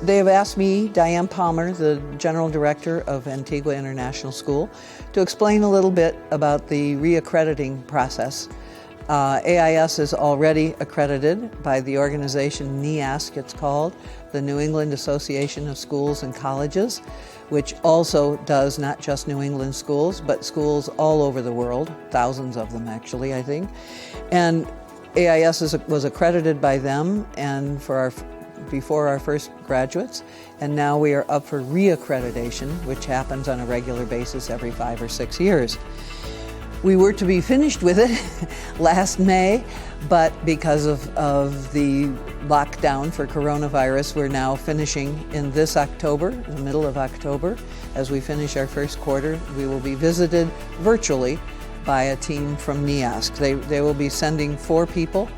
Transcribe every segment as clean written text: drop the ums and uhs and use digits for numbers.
They have asked me, Diane Palmer, the General Director of Antigua International School, to explain a little bit about the re-accrediting process. AIS is already accredited by the organization NEASC, it's called, the New England Association of Schools and Colleges, which also does not just New England schools, but schools all over the world, thousands of them actually, I think. And AIS was accredited by them and before our first graduates, and now we are up for re-accreditation, which happens on a regular basis every 5 or 6 years. We were to be finished with it last May, but because of the lockdown for coronavirus, we're now finishing in this October, in the middle of October. As we finish our first quarter, we will be visited virtually by a team from NEASC. They will be sending 4 people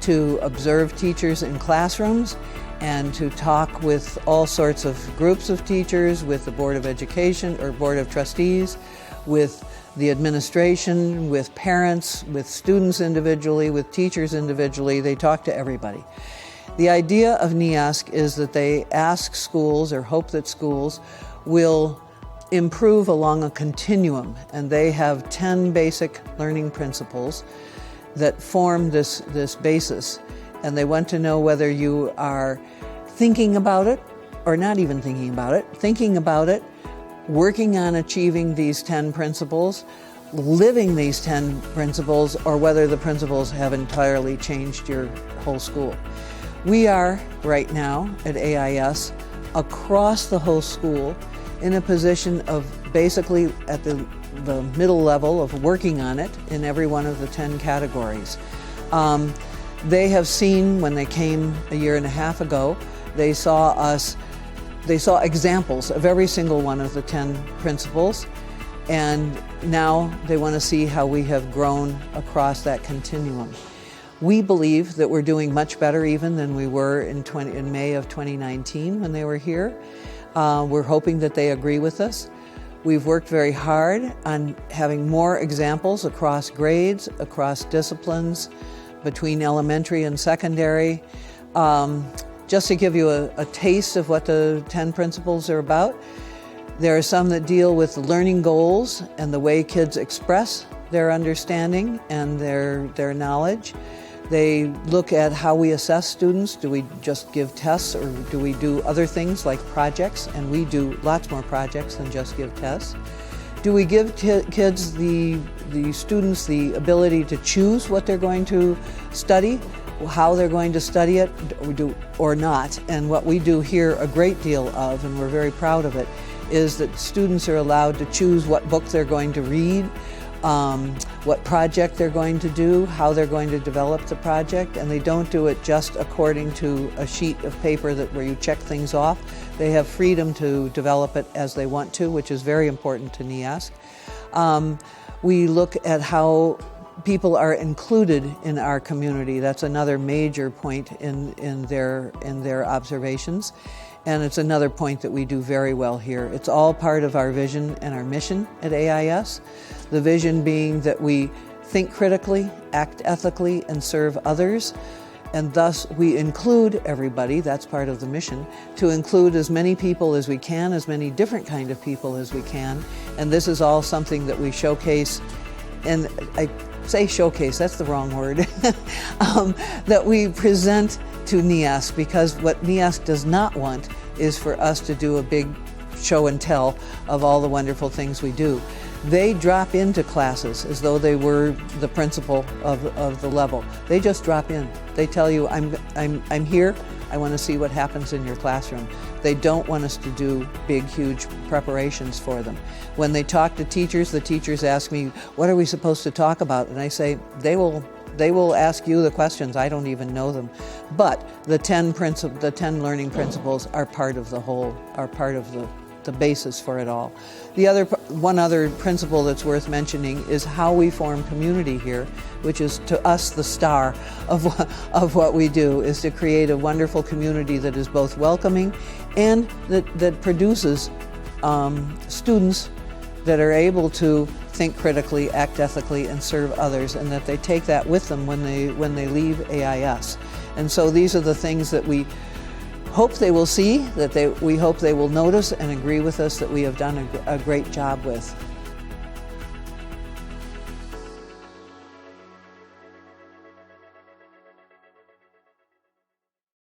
to observe teachers in classrooms and to talk with all sorts of groups of teachers, with the Board of Education or Board of Trustees, with the administration, with parents, with students individually, with teachers individually. They talk to everybody. The idea of NEASC is that they ask schools or hope that schools will improve along a continuum, and they have 10 basic learning principles that form this basis. And they want to know whether you are thinking about it or not even thinking about it, working on achieving these 10 principles, living these 10 principles, or whether the principles have entirely changed your whole school. We are right now at AIS across the whole school in a position of basically at the middle level of working on it in every one of the 10 categories. They have seen, when they came a year and a half ago, they saw examples of every single one of the 10 principles, and now they want to see how we have grown across that continuum. We believe that we're doing much better even than we were in May of 2019 when they were here. We're hoping that they agree with us. We've worked very hard on having more examples across grades, across disciplines, between elementary and secondary. Just to give you a taste of what the 10 principles are about, there are some that deal with learning goals and the way kids express their understanding and their knowledge. They look at how we assess students. Do we just give tests, or do we do other things like projects? And we do lots more projects than just give tests. Do we give kids, the students, the ability to choose what they're going to study, how they're going to study it, or not? And what we do here a great deal of, and we're very proud of it, is that students are allowed to choose what book they're going to read, what project they're going to do, how they're going to develop the project, and they don't do it just according to a sheet of paper where you check things off. They have freedom to develop it as they want to, which is very important to NEASC. We look at how people are included in our community. That's another major point in their observations. And it's another point that we do very well here. It's all part of our vision and our mission at AIS. The vision being that we think critically, act ethically, and serve others. And thus we include everybody, that's part of the mission, to include as many people as we can, as many different kind of people as we can. And this is all something that we showcase, and I say showcase, that's the wrong word, that we present to NEASC, because what NEASC does not want is for us to do a big show and tell of all the wonderful things we do. They drop into classes as though they were the principal of the level. They just drop in. They tell you, I'm here, I want to see what happens in your classroom. They don't want us to do big, huge preparations for them. When they talk to teachers, the teachers ask me, what are we supposed to talk about? And I say, they will ask you the questions. I don't even know them. But the 10 learning principles are part of the whole, are part of the basis for it all. One other principle that's worth mentioning is how we form community here, which is to us the star of what we do, is to create a wonderful community that is both welcoming and that produces students that are able to think critically, act ethically, and serve others, and that they take that with them when they leave AIS. And so these are the things that we hope they will see, we hope they will notice and agree with us that we have done a great job with.